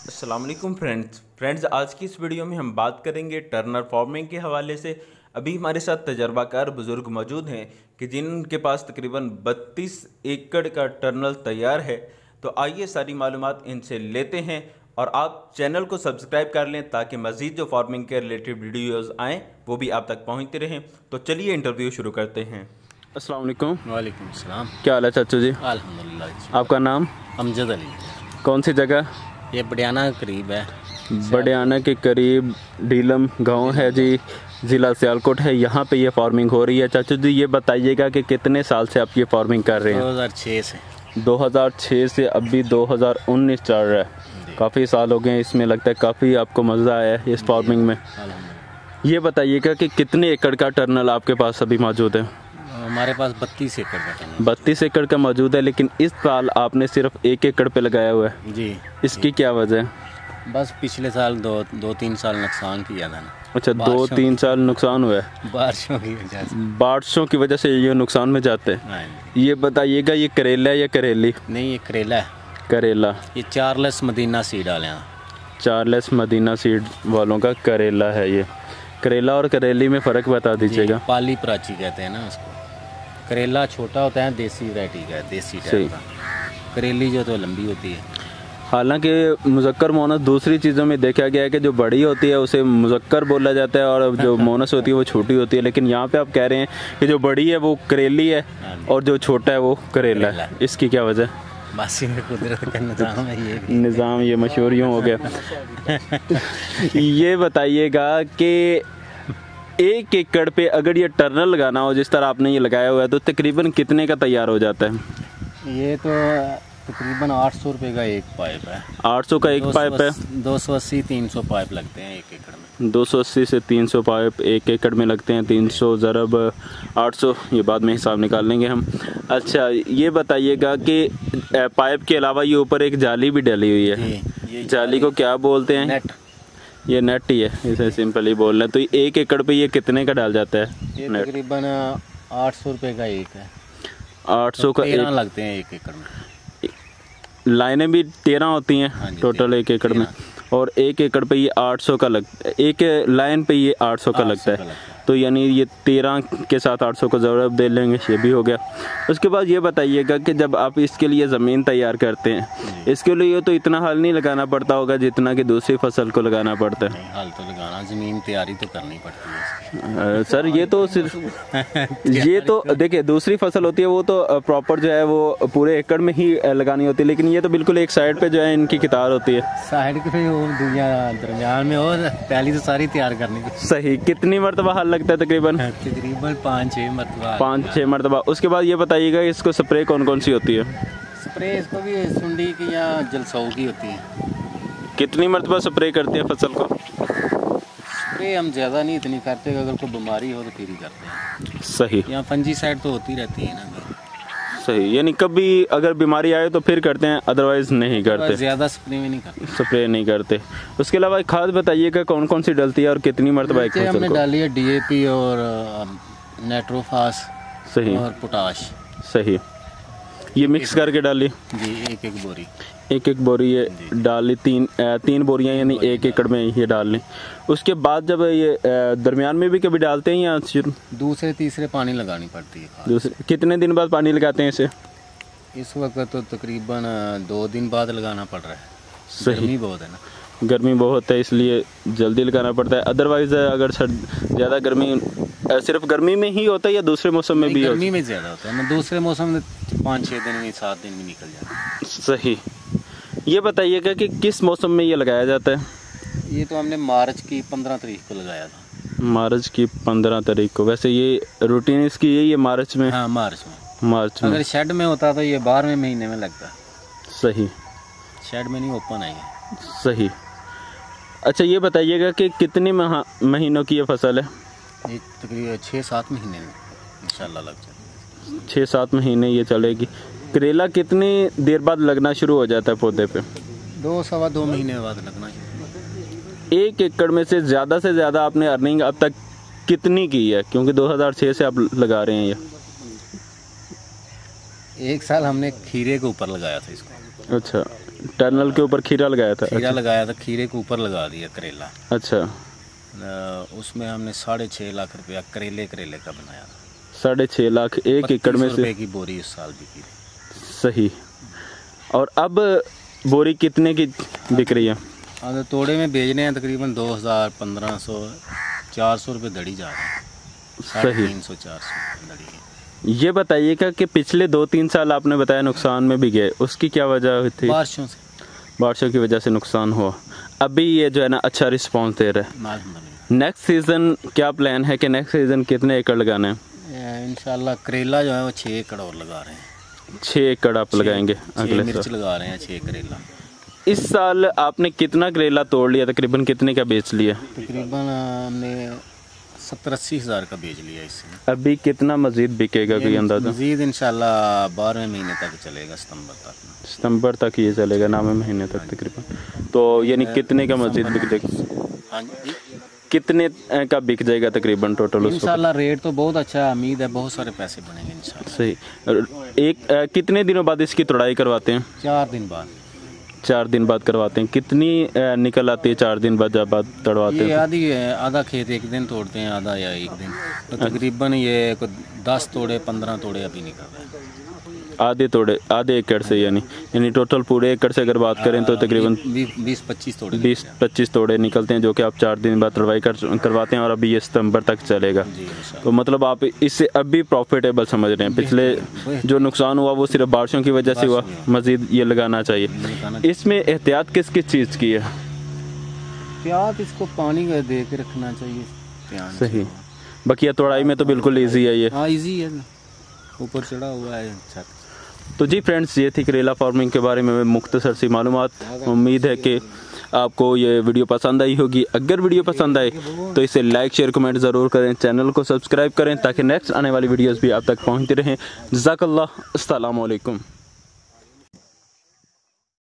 अस्सलाम वालेकुम फ्रेंड्स, आज की इस वीडियो में हम बात करेंगे टर्नर फार्मिंग के हवाले से। अभी हमारे साथ तजर्बाकार बुज़ुर्ग मौजूद हैं कि जिनके पास तकरीबन 32 एकड़ का टर्नल तैयार है। तो आइए सारी मालूमात इनसे लेते हैं और आप चैनल को सब्सक्राइब कर लें ताकि मज़ीद जो फार्मिंग के रिलेटेड वीडियोज़ आएँ वो भी आप तक पहुँचते रहें। तो चलिए इंटरव्यू शुरू करते हैं। अस्सलाम वालेकुम। वालेकुम सलाम। क्या हाल है चाचू जी? अल्हम्दुलिल्लाह। आपका नाम? अमजद अली। कौन सी जगह? ये बडियाना के करीब है। बडियाना के करीब डीलम गांव है जी, ज़िला सियालकोट है। यहाँ पे ये फार्मिंग हो रही है। चाचू जी ये बताइएगा कि कितने साल से आप ये फार्मिंग कर रहे हैं? 2006 से। 2006 से अभी 2019 चल रहा है। काफ़ी साल हो गए इसमें, लगता है काफ़ी आपको मज़ा आया है इस फार्मिंग में। ये बताइएगा कि कितने एकड़ का टर्नल आपके पास अभी मौजूद है? हमारे पास 32 एकड़ का टर्नल। 32 एकड़ का मौजूद है, लेकिन इस साल आपने सिर्फ 1 एकड़ पे लगाया हुआ है जी। इसकी क्या वजह है? बस पिछले साल दो तीन साल नुकसान किया था ना। अच्छा, 2-3 साल नुकसान हुआ है बारिशों की वजह से। बारिशों की वजह से ये नुकसान में जाते हैं। ये बताइएगा ये करेला है या करेली? नहीं, ये करेला है। करेला। ये चार्ल्स मदीना सीड डाले हैं। चार्ल्स मदीना सीड वालों का करेला है ये। करेला और करेली में फ़र्क बता दीजिएगा। पाली प्राची कहते हैं ना उसको। करेला छोटा होता है, देसी वैरायटी का, देसी टाइप का। करेली जो तो लंबी होती है। हालांकि मुज़क्कर मोनस दूसरी चीज़ों में देखा गया है कि जो बड़ी होती है उसे मुज़क्कर बोला जाता है और जो मोनस होती है वो छोटी होती है, लेकिन यहाँ पे आप कह रहे हैं कि जो बड़ी है वो करेली है और जो छोटा है वो करेला है। इसकी क्या वजह? बस कुदरत का निज़ाम है। ये निज़ाम ये मशहूर यूँ हो गया। ये बताइएगा कि 1 एकड़ पे अगर ये टर्नल लगाना हो जिस तरह आपने ये लगाया हुआ है तो तकरीबन कितने का तैयार हो जाता है? ये तो तकरीबन 800 रुपये का एक पाइप है। 800 का एक पाइप है। 280-300 पाइप लगते हैं 1 एकड़ में। 280 से 300 पाइप 1 एकड़ में लगते हैं। 300 ज़रब 800, ये बाद में हिसाब निकाल लेंगे हम। अच्छा, ये बताइएगा कि पाइप के अलावा ये ऊपर एक जाली भी डली हुई है। ये जाली को क्या बोलते हैं? नेट। ये नेट ही है, इसे सिंपल ही बोल रहे हैं। तो 1 एकड़ पे ये कितने का डाल जाता है? ये तकरीबन 800 रुपये का एक है। 800 का 13 लगते हैं 1 एकड़ में। लाइनें भी 13 होती हैं टोटल 1 एकड़ में, और 1 एकड़ पे ये 800 का एक लाइन पे ये 800 का लगता है। तो यानी ये 13 के साथ 800 का ज़रूर दे लेंगे, ये भी हो गया। उसके बाद ये बताइएगा कि जब आप इसके लिए ज़मीन तैयार करते हैं, इसके लिए तो इतना हल नहीं लगाना पड़ता होगा जितना कि दूसरी फसल को लगाना पड़ता है। नहीं, हल तो लगाना, ज़मीन तैयारी तो करनी पड़ती है सर। ये तो सिर्फ ये तो देखिए, दूसरी फसल होती है वो तो प्रॉपर जो है वो पूरे एकड़ में ही लगानी होती है, लेकिन ये तो बिल्कुल एक साइड पे जो है इनकी कितार होती है। साइड पे वो दुनिया दरमियान में हो, पहली तो सारी तैयार करनी। सही। कितनी मरतबा हल लगता है? तकरीबन 5-6 मरतबा। 5-6 मरतबा। उसके बाद ये बताइएगा इसको स्प्रे कौन कौन सी होती है? स्प्रे इसको भी सुंडी की या जलसऊ की होती है। कितनी मरतबा स्प्रे करते हैं फसल को? स्प्रे हम ज़्यादा नहीं इतनी करते, अगर कोई बीमारी हो तो फिर ही करते हैं। सही। यहाँ फंजीसाइड तो होती रहती है ना। सही, यानी कभी अगर बीमारी आए तो फिर करते हैं, अदरवाइज नहीं करते। ज़्यादा स्प्रे में नहीं करते। स्प्रे नहीं करते। उसके अलावा खाद बताइएगा कौन कौन सी डलती है और कितनी मरतबा एक फसल को? हमने डाली है DAP और नाइट्रोफास। सही। और पोटाश। सही। ये मिक्स करके डाली जी, एक बोरी। एक बोरी ये डाली। 3 बोरियां यानी 1 एकड़ में ये डाल लें। उसके बाद जब ये दरमियान में भी कभी डालते हैं या दूसरे तीसरे पानी लगानी पड़ती है? दूसरे। कितने दिन बाद पानी लगाते हैं इसे? इस वक्त तो तकरीबन 2 दिन बाद लगाना पड़ रहा है। सही। गर्मी बहुत है ना। गर्मी बहुत है इसलिए जल्दी लगाना पड़ता है। अदरवाइज अगर ज़्यादा गर्मी सिर्फ गर्मी में ही होता है या दूसरे मौसम में भी? गर्मी में ज़्यादा होता है ना, दूसरे मौसम में 5-6 दिन में 7 दिन में निकल जाता है। सही। ये बताइएगा कि किस मौसम में ये लगाया जाता है? ये तो हमने मार्च की 15 तारीख को लगाया था। मार्च की 15 तारीख को। वैसे ये रूटीन इसकी यही है मार्च में? हाँ, मार्च में। अगर शेड में होता तो ये 12वें महीने में लगता। सही। शेड में नहीं, ओपन है। सही। अच्छा, ये बताइएगा कि कितने महीनों की ये फसल है? ये तकरीबन 6-7 महीने में इंशाल्लाह लग जाए। 6-7 महीने ये चलेगी। करेला कितनी देर बाद लगना शुरू हो जाता है पौधे पे? 2-2.25 महीने बाद लगना शुरू। 1 एकड़ में से ज़्यादा आपने अर्निंग अब तक कितनी की है? क्योंकि 2006 से आप लगा रहे हैं ये। 1 साल हमने खीरे के ऊपर लगाया था इसको। अच्छा, टर्नल के ऊपर खीरा लगाया था? खीरा लगाया था, खीरे के ऊपर लगा दिया करेला। अच्छा। उसमें हमने 6.5 लाख रुपया करेले का बनाया। 6.5 लाख 1 एकड़ में से की बोरी इस साल बिकी। सही। और अब बोरी कितने की बिक रही है? अब तोड़े में बेचने हैं तकरीबन 2000, 1500, 400 रुपये दड़ी जा रहे हैं। सही। 300-400 दड़ी है। ये बताइएगा कि पिछले 2-3 साल आपने बताया नुकसान में भी गए, उसकी क्या वजह थी? बारिशों से। बारिशों की वजह से नुकसान हुआ। अभी ये जो है ना अच्छा रिस्पांस दे रहा है। नेक्स्ट सीज़न क्या प्लान है कि नेक्स्ट सीज़न कितने एकड़ लगाना है? इंशाल्लाह करेला जो है वो 6 एकड़ और लगा रहे हैं। 6 एकड़ आप लगाएंगे अगले मिर्च साल? लगा रहे हैं 6 करेला। इस साल आपने कितना करेला तोड़ लिया, तकरीबन कितने का बेच लिया? तकरीबन हमने 70-80 हज़ार का बेच लिया इससे। अभी कितना मजीद बिकेगा कोई अंदाजा? मजीद इंशाल्लाह 12वें महीने तक चलेगा, सितंबर तक ये चलेगा, 9वें महीने तक तकरीबन। तो यानी कितने का मजीद बिक जाएगा? हाँ जी। कितने का बिक जाएगा तकरीबन टोटल? इंशाल्लाह रेट तो बहुत अच्छा है, उम्मीद है बहुत सारे पैसे बनेंगे इंशाल्लाह। सही। कितने दिनों बाद इसकी तोड़ाई करवाते हैं? 4 दिन बाद। 4 दिन बाद करवाते हैं। कितनी निकल आती है 4 दिन बाद जब आप तड़वाते हैं? आधी है, आधा खेत एक दिन तोड़ते हैं, आधा या एक दिन। तो तकरीबन ये 10 तोड़े 15 तोड़े अभी निकल रहे हैं। आधे एकड़ से, यानी टोटल पूरे एकड़ से अगर बात करें तो तकरीबन 20-25 तोड़े निकलते हैं, जो कि आप 4 दिन बाद तड़वाई करवाते हैं और अभी ये सितंबर तक चलेगा। तो मतलब आप इससे अभी प्रॉफिटेबल समझ रहे हैं? पिछले जो नुकसान हुआ वो सिर्फ बारिशों की वजह से हुआ, मजीद ये लगाना चाहिए। इसमें एहतियात किस किस चीज़ की है? एहतियात इसको पानी दे के रखना चाहिए। सही। बकिया तोड़ाई में तो बिल्कुल ईजी है ये। हाँ ईजी है, ऊपर चढ़ा हुआ है छत। तो जी फ्रेंड्स, ये थी करेला फार्मिंग के बारे में मुख्तसर सी मालूमात। उम्मीद है कि आपको ये वीडियो पसंद आई होगी। अगर वीडियो पसंद आए तो इसे लाइक शेयर कमेंट ज़रूर करें, चैनल को सब्सक्राइब करें ताकि नेक्स्ट आने वाली वीडियोस भी आप तक पहुंचती रहें। जज़ाकल्लाह, अस्सलाम वालेकुम।